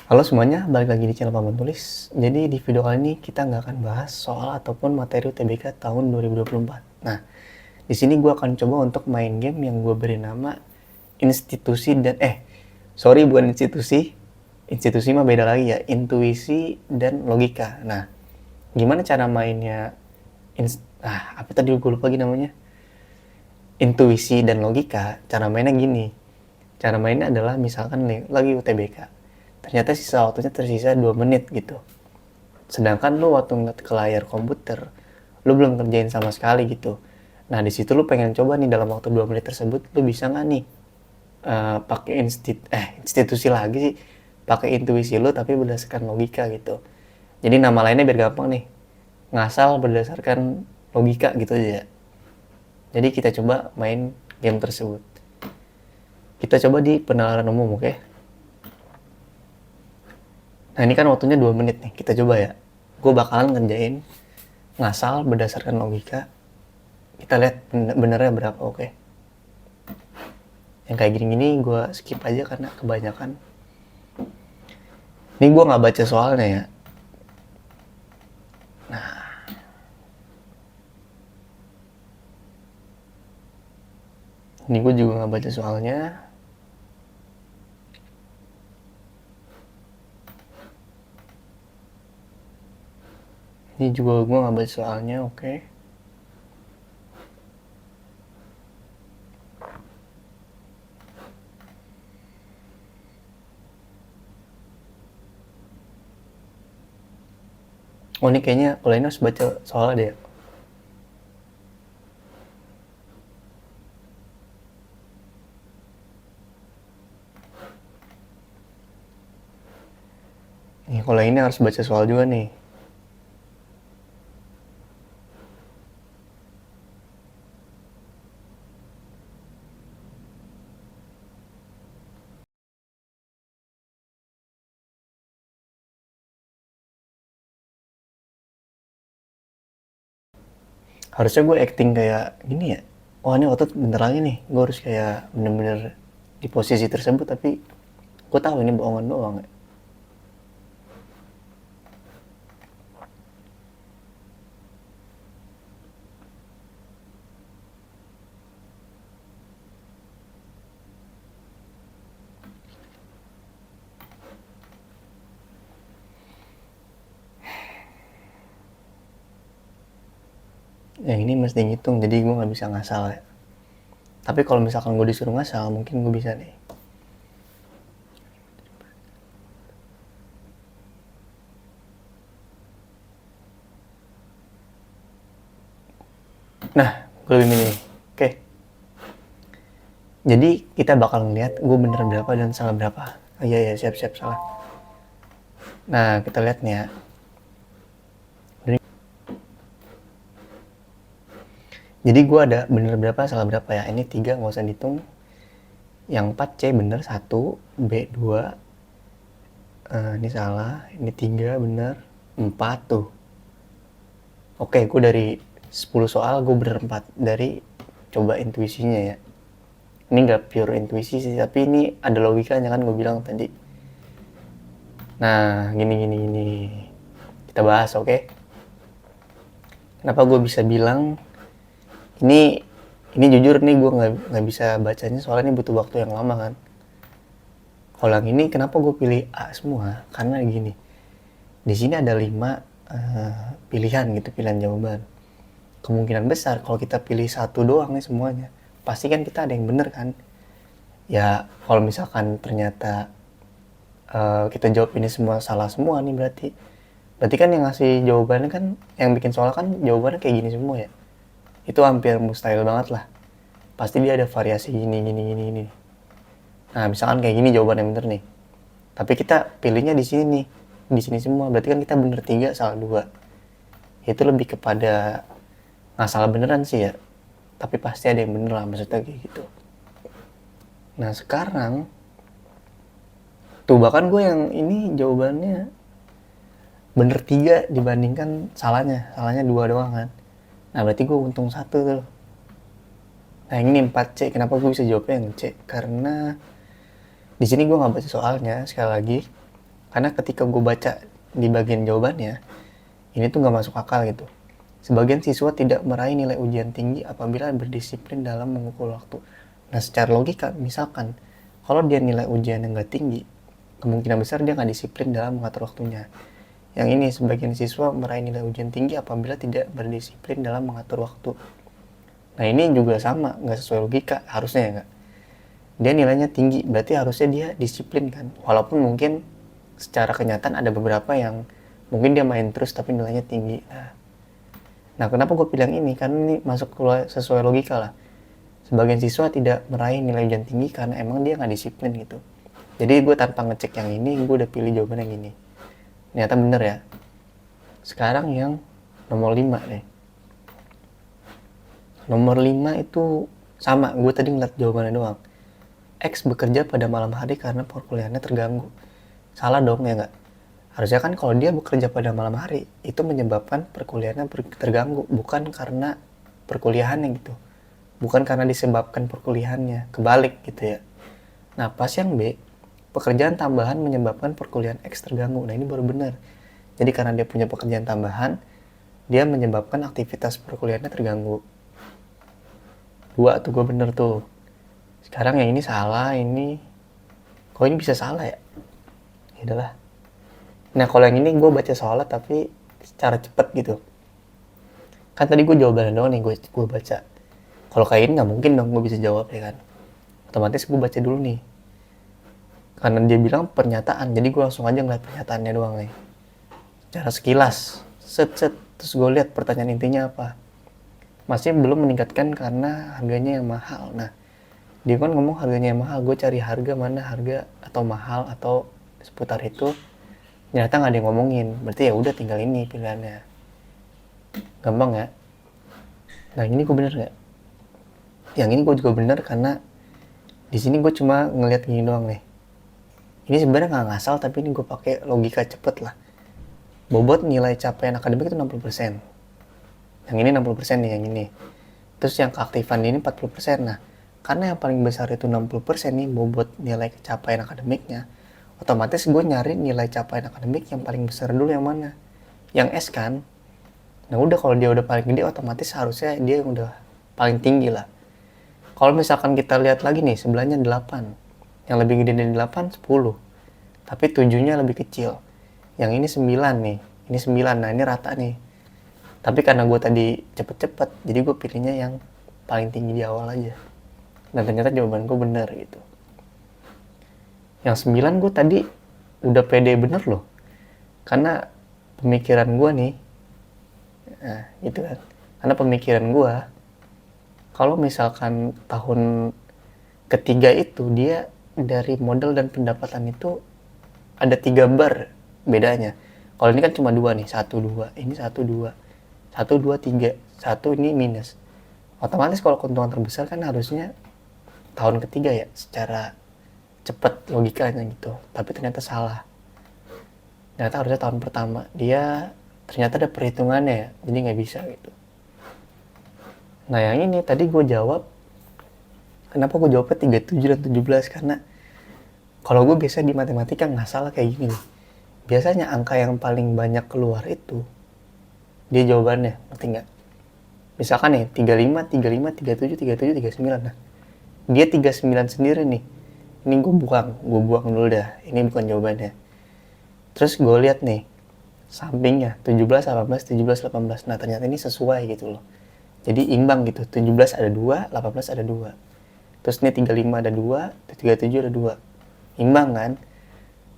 Halo semuanya, balik lagi di channel Paman Tulis. Jadi di video kali ini kita nggak akan bahas soal ataupun materi UTBK tahun 2024. Nah, di sini gue akan coba untuk main game yang gue beri nama institusi dan sorry bukan institusi. Institusi mah beda lagi ya, intuisi dan logika. Nah, gimana cara mainnya? Apa tadi gue lupa lagi namanya? Intuisi dan logika. Cara mainnya gini. Cara mainnya adalah misalkan nih lagi UTBK. Ternyata sisa waktunya tersisa 2 menit gitu. Sedangkan lu waktu ngeliat ke layar komputer, lu belum kerjain sama sekali gitu. Nah, di situ lu pengen coba nih dalam waktu 2 menit tersebut lu bisa nggak nih pakai institusi lagi sih, pakai intuisi lu tapi berdasarkan logika gitu. Jadi nama lainnya biar gampang nih. Ngasal berdasarkan logika gitu aja. Jadi kita coba main game tersebut. Kita coba di penalaran umum, oke? Nah, ini kan waktunya 2 menit nih. Kita coba ya. Gue bakalan ngerjain ngasal berdasarkan logika. Kita lihat benernya berapa, oke? Yang kayak gini-gini gue skip aja karena kebanyakan. Ini gue nggak baca soalnya ya. Ini gue juga nggak baca soalnya. Ini juga gue nggak baca soalnya, oke? Oh, ini kayaknya kalau ini harus baca soalnya deh. Nih, kalau ini harus baca soal juga nih. Harusnya gue acting kayak gini ya. Wah, ini otot bentar lagi nih. Gue harus kayak bener-bener di posisi tersebut, tapi gue tahu ini bohongan doang ya. Yang ini mesti ngitung, jadi gue nggak bisa ngasal ya. Tapi kalau misalkan gue disuruh ngasal, mungkin gue bisa nih. Nah, gue lebih milih. Oke. Jadi kita bakal ngeliat gue bener berapa dan salah berapa. Oh, iya, siap-siap salah. Nah, kita lihat nih ya. Jadi gue ada bener berapa, salah berapa ya. Ini 3 nggak usah dihitung. Yang 4 C bener, 1, B 2. Ini salah, ini 3 bener, 4 tuh. Oke, gue dari 10 soal gue bener 4 dari coba intuisinya ya. Ini nggak pure intuisi sih, tapi ini ada logikanya kan gue bilang tadi. Nah, gini. Kita bahas, oke? Kenapa gue bisa bilang ini jujur nih gue nggak bisa bacanya soalnya ini butuh waktu yang lama kan. Kalau yang ini kenapa gue pilih A semua? Karena gini, di sini ada 5 pilihan gitu, pilihan jawaban. Kemungkinan besar kalau kita pilih satu doang nih semuanya, pasti kan kita ada yang bener kan. Ya kalau misalkan ternyata kita jawab ini semua salah semua nih, berarti kan yang ngasih jawabannya kan, yang bikin soal kan jawabannya kayak gini semua ya. Itu hampir mustahil banget lah. Pasti dia ada variasi gini. Nah, misalkan kayak gini jawaban yang bener nih. Tapi kita pilihnya di sini nih. Di sini semua. Berarti kan kita bener 3, salah 2. Itu lebih kepada nggak salah beneran sih ya. Tapi pasti ada yang bener lah, maksudnya kayak gitu. Nah, sekarang tuh bahkan gue yang ini jawabannya bener 3 dibandingkan salahnya. Salahnya 2 doang kan. Nah, berarti gue untung 1 tuh. Nah, ini 4C. Kenapa gue bisa jawabnya yang C? Karena di sini gue nggak baca soalnya, sekali lagi. Karena ketika gue baca di bagian jawabannya, ini tuh nggak masuk akal gitu. Sebagian siswa tidak meraih nilai ujian tinggi apabila berdisiplin dalam mengukur waktu. Nah, secara logika, misalkan kalau dia nilai ujian yang nggak tinggi, kemungkinan besar dia nggak disiplin dalam mengatur waktunya. Yang ini, sebagian siswa meraih nilai ujian tinggi apabila tidak berdisiplin dalam mengatur waktu. Nah, ini juga sama, nggak sesuai logika, harusnya ya nggak. Dia nilainya tinggi, berarti harusnya dia disiplin kan. Walaupun mungkin secara kenyataan ada beberapa yang mungkin dia main terus tapi nilainya tinggi. Nah, kenapa gue bilang ini? Karena ini masuk sesuai logika lah. Sebagian siswa tidak meraih nilai ujian tinggi karena emang dia nggak disiplin gitu. Jadi gue tanpa ngecek yang ini, gue udah pilih jawaban yang ini. Ternyata bener ya. Sekarang yang nomor 5 deh. Nomor 5 itu sama, gue tadi ngeliat jawabannya doang. X bekerja pada malam hari karena perkuliahannya terganggu. Salah dong ya nggak? Harusnya kan kalau dia bekerja pada malam hari, itu menyebabkan perkuliahannya terganggu, bukan karena perkuliahannya gitu. Bukan karena disebabkan perkuliahannya, kebalik gitu ya. Nah, pas yang B, pekerjaan tambahan menyebabkan perkuliahan X terganggu. Nah, ini baru benar. Jadi karena dia punya pekerjaan tambahan, dia menyebabkan aktivitas perkuliahannya terganggu. 2 tuh gue bener tuh. Sekarang yang ini salah, ini kok ini bisa salah ya? Ya udahlah. Nah, kalau yang ini gue baca soalnya tapi secara cepet gitu. Kan tadi gue jawabannya doang nih, gue baca. Kalau kayak ini nggak mungkin dong gue bisa jawab ya kan. Otomatis gue baca dulu nih. Karena dia bilang pernyataan, jadi gue langsung aja ngeliat pernyataannya doang nih. Secara sekilas, set, terus gue lihat pertanyaan intinya apa. Masih belum meningkatkan karena harganya yang mahal. Nah, dia kan ngomong harganya yang mahal, gue cari harga mana harga atau mahal atau seputar itu. Ternyata nggak ada yang ngomongin, berarti ya udah tinggal ini pilihannya. Gampang ya. Nah, ini gue bener nggak? Yang ini gue juga bener karena di sini gue cuma ngeliat gini doang nih. Ini sebenarnya nggak ngasal, tapi ini gue pakai logika cepet lah. Bobot nilai capaian akademik itu 60%. Yang ini 60% nih, yang ini. Terus yang keaktifan ini 40%. Nah, karena yang paling besar itu 60% nih bobot nilai capaian akademiknya, otomatis gue nyari nilai capaian akademik yang paling besar dulu yang mana? Yang S kan? Nah udah, kalau dia udah paling gede, otomatis harusnya dia udah paling tinggi lah. Kalau misalkan kita lihat lagi nih, sebelahnya 8. Yang lebih gede dari 8, 10. Tapi 7-nya lebih kecil. Yang ini 9 nih. Ini 9, nah ini rata nih. Tapi karena gue tadi cepet-cepet, jadi gue pilihnya yang paling tinggi di awal aja. Dan ternyata jawaban gue bener gitu. Yang 9 gue tadi udah pede bener loh. Karena pemikiran gue nih, nah gitu kan. Karena pemikiran gue, kalau misalkan tahun ketiga itu dia dari modal dan pendapatan itu ada 3 bar bedanya. Kalau ini kan cuma 2 nih, 1, 2. Ini 1, 2. 1, 2, 3. 1 ini minus. Otomatis kalau keuntungan terbesar kan harusnya tahun ketiga ya, secara cepet logikanya gitu. Tapi ternyata salah. Ternyata harusnya tahun pertama. Dia ternyata ada perhitungannya ya, jadi nggak bisa gitu. Nah yang ini tadi gue jawab, kenapa gue jawabnya 37 dan 17? Karena kalau gue biasa di matematika nggak salah kayak gini nih. Biasanya angka yang paling banyak keluar itu, dia jawabannya, ngerti nggak? Misalkan nih, 35, 35, 37, 37, 39. Nah, dia 39 sendiri nih. Ini gue buang dulu dah. Ini bukan jawabannya. Terus gue lihat nih, sampingnya 17, 18, 17, 18. Nah, ternyata ini sesuai gitu loh. Jadi imbang gitu, 17 ada 2, 18 ada 2. Terus ini 35 ada 2, 37 ada 2. Imbang kan?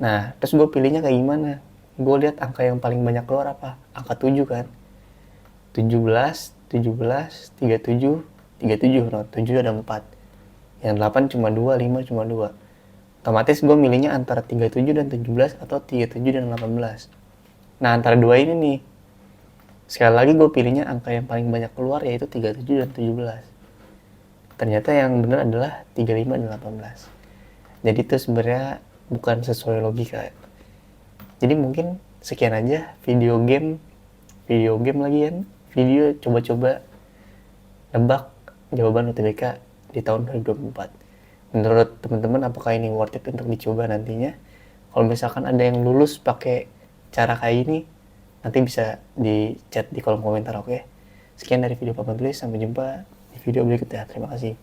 Nah, terus gue pilihnya kayak gimana? Gue lihat angka yang paling banyak keluar apa? Angka 7 kan? 17, 17, 37, 37. Nah, 7 ada 4. Yang 8 cuma 2, 5 cuma 2. Otomatis gue milihnya antara 37 dan 17 atau 37 dan 18. Nah, antara 2 ini nih. Sekali lagi gue pilihnya angka yang paling banyak keluar yaitu 37 dan 17. Ternyata yang benar adalah 35 dan 18. Jadi itu sebenarnya bukan sesuai logika. Jadi mungkin sekian aja video game lagi kan. Video coba-coba nebak jawaban UTBK di tahun 2024. Menurut teman-teman apakah ini worth it untuk dicoba nantinya? Kalau misalkan ada yang lulus pakai cara kayak ini, nanti bisa di chat di kolom komentar, oke? Sekian dari video Papa Tulis, sampai jumpa di video berikutnya. Terima kasih.